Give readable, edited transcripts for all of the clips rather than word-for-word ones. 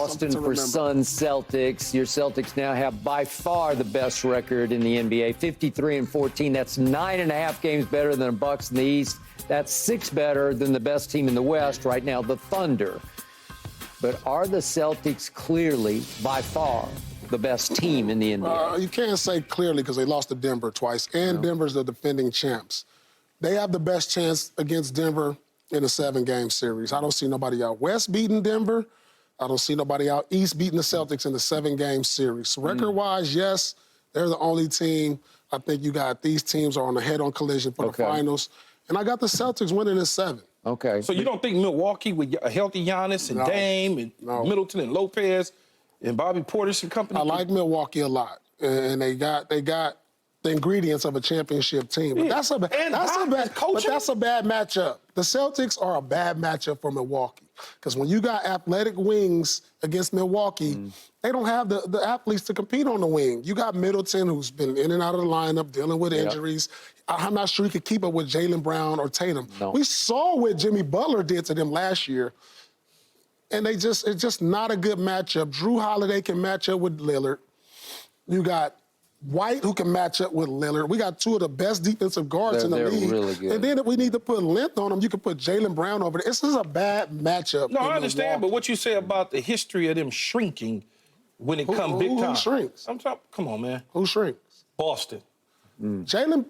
Boston for Suns Celtics. Your Celtics now have by far the best record in the NBA, 53-14. That's 9.5 games better than the Bucks in the East. That's 6 better than the best team in the West right now, the Thunder. But are the Celtics clearly, by far, the best team in the NBA? You can't say clearly because they lost to Denver twice, and Denver's the defending champs. They have the best chance against Denver in a 7-game series. I don't see nobody out West beating Denver. I don't see nobody out East beating the Celtics in the 7-game series. So record-wise, yes, they're the only team. I think you got these teams are on a head-on collision for the finals. And I got the Celtics winning in 7. Okay. So you don't think Milwaukee with a healthy Giannis and Dame and Middleton and Lopez and Bobby Portis and company? I like Milwaukee a lot. And they got the ingredients of a championship team. But that's a bad matchup. The Celtics are a bad matchup for Milwaukee. Because when you got athletic wings against Milwaukee, they don't have the athletes to compete on the wing. You got Middleton, who's been in and out of the lineup, dealing with injuries. I'm not sure he could keep up with Jaylen Brown or Tatum. No. We saw what Jimmy Butler did to them last year. And it's just not a good matchup. Drew Holiday can match up with Lillard. You got White, who can match up with Lillard. We got 2 of the best defensive guards in the league. Really good. And then if we need to put length on them, you can put Jaylen Brown over there. This is a bad matchup. No, I understand, but what you say about the history of them shrinking when it comes big time. Who shrinks? I'm talking, come on, man. Who shrinks? Boston. Jaylen.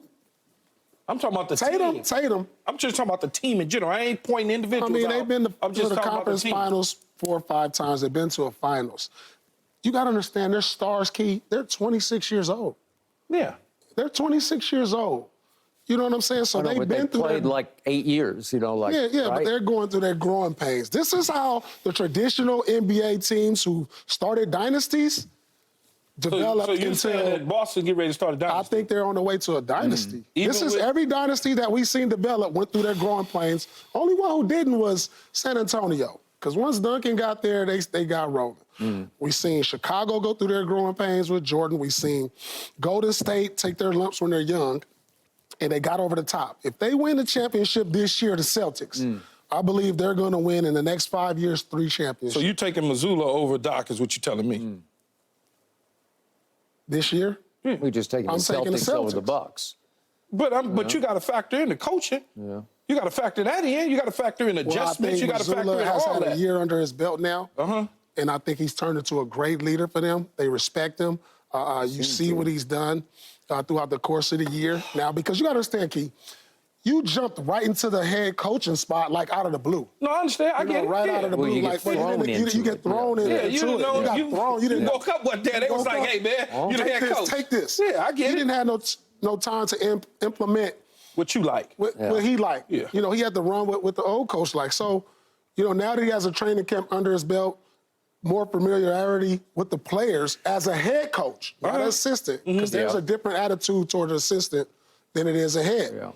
I'm talking about the team. Tatum. I'm just talking about the team in general. I ain't pointing individuals I mean, out. they've been to the conference finals 4 or 5 times. They've been to a finals. You got to understand, their stars, Key, they're 26 years old. Yeah. They're 26 years old. You know what I'm saying? So they've been through played like 8 years, you know, like but they're going through their growing pains. This is how the traditional NBA teams who started dynasties developed so you're saying that Boston get ready to start a dynasty? I think they're on the way to a dynasty. Every dynasty that we've seen develop went through their growing pains. Only one who didn't was San Antonio. Because once Duncan got there, they got rolling. We've seen Chicago go through their growing pains with Jordan. We've seen Golden State take their lumps when they're young, and they got over the top. If they win the championship this year, the Celtics, I believe they're going to win in the next 5 years 3 championships. So you're taking Missoula over Doc is what you're telling me? This year? We're just taking the Celtics over the Bucks. But you got to factor in the coaching. Yeah. You got to factor that in. You got to factor in adjustments. You got to factor in all that. has had a year under his belt now. And I think he's turned into a great leader for them. They respect him. You see what he's done throughout the course of the year. Now, because you got to understand, Key, you jumped right into the head coaching spot like out of the blue. No, I understand. I get it. Right out of the blue. You get thrown into it. You didn't know. You thrown. You didn't woke up one day. They was like, hey, man, you're the head coach. Take this. Yeah, I get it. He didn't have no time to implement what you like. What he liked. Yeah. You know, he had to run with the old coach like. So, you know, now that he has a training camp under his belt, more familiarity with the players as a head coach, not an assistant, because there's a different attitude toward an assistant than it is a head. Yeah.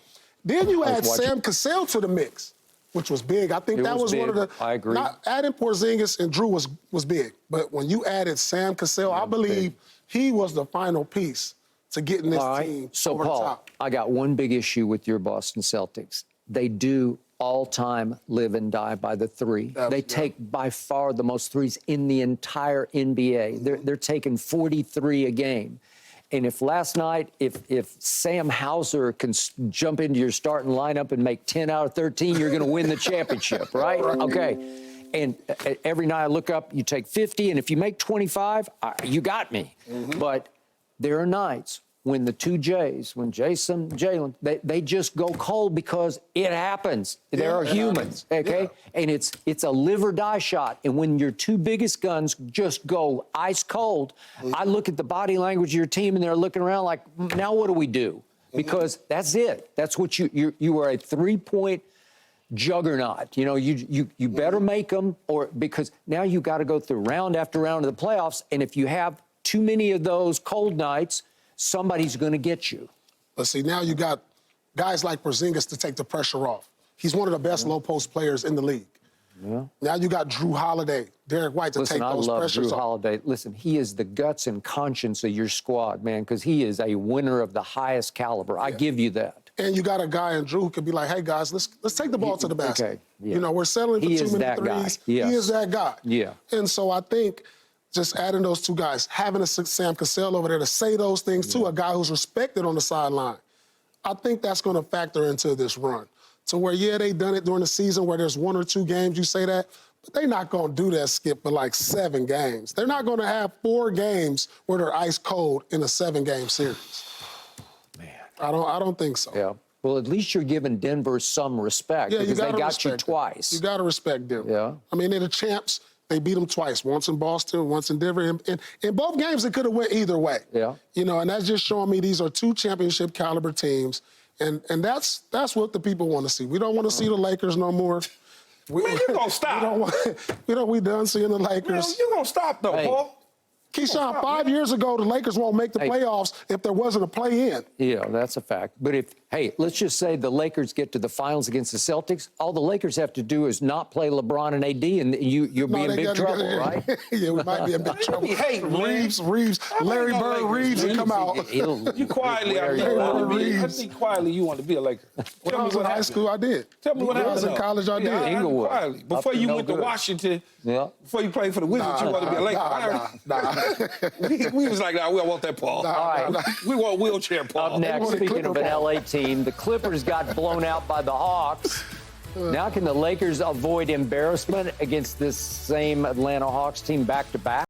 Then you add Sam Cassell to the mix, which was big. I think that was one of the. I agree. Not adding Porzingis and Drew was big, but when you added Sam Cassell, I believe he was the final piece to getting this team over the top. I got one big issue with your Boston Celtics. They do all-time live and die by the 3. They take by far the most threes in the entire NBA. They're taking 43 a game. And if last night, if Sam Hauser can jump into your starting lineup and make 10 out of 13, you're going to win the championship, right? Okay. And every night I look up, you take 50, and if you make 25, you got me. But there are nights when the 2 J's, when Jason, Jalen, they just go cold because it happens. There are humans, okay? And it's a live or die shot. And when your 2 biggest guns just go ice cold, I look at the body language of your team and they're looking around like, now what do we do? Because that's it. That's what you are a 3-point juggernaut. You know, you better make them, or because now you got to go through round after round of the playoffs. And if you have too many of those cold nights, somebody's going to get you. But see, now you got guys like Porzingis to take the pressure off. He's one of the best low-post players in the league. Now you got Drew Holiday, Derek White to take those pressures off. Listen, I love Drew Holiday. Listen, he is the guts and conscience of your squad, man, because he is a winner of the highest caliber. I give you that. And you got a guy in Drew who could be like, hey, guys, let's take the ball to the basket. Okay, yeah. You know, we're settling for He too is many that guy, threes. yes. He is that guy. Yeah. And so I think just adding those two guys, having a Sam Cassell over there to say those things too, a guy who's respected on the sideline, I think that's going to factor into this run. To where, yeah, they done it during the season where there's 1 or 2 games you say that, but they're not going to do that, Skip, for like 7 games. They're not going to have 4 games where they're ice cold in a 7-game series. Man. I don't think so. Yeah. Well, at least you're giving Denver some respect because they got you twice. You got to respect Denver. Yeah. I mean, they're the champs. They beat them twice, once in Boston, once in Denver. And in both games, it could have went either way. Yeah. You know, and that's just showing me these are 2 championship caliber teams. And that's what the people want to see. We don't want to see the Lakers no more. Man, you gonna stop. We done seeing the Lakers. Man, you gonna stop, though, Hey. Paul. Keyshawn, 5 years ago, the Lakers won't make the playoffs if there wasn't a play-in. Yeah, that's a fact. But let's just say the Lakers get to the finals against the Celtics. All the Lakers have to do is not play LeBron and AD, and you'll be in big trouble, right? Yeah, we might be in big trouble. be hating, man. Reeves, Larry Bird Reeves would come out. You quietly, I think quietly you want to be a Laker. When I was in high school, I did. Tell me what When I happened. was in college, I did. Inglewood. Quietly. Before Up to you no went to good. Washington, Yeah. before you played for the Wizards, you wanted to be a Laker. We was like, nah, we don't want that Paul. All right. We want wheelchair Paul. Up next, want a speaking of an Clipper ball. LA team, the Clippers got blown out by the Hawks. Now can the Lakers avoid embarrassment against this same Atlanta Hawks team back-to-back?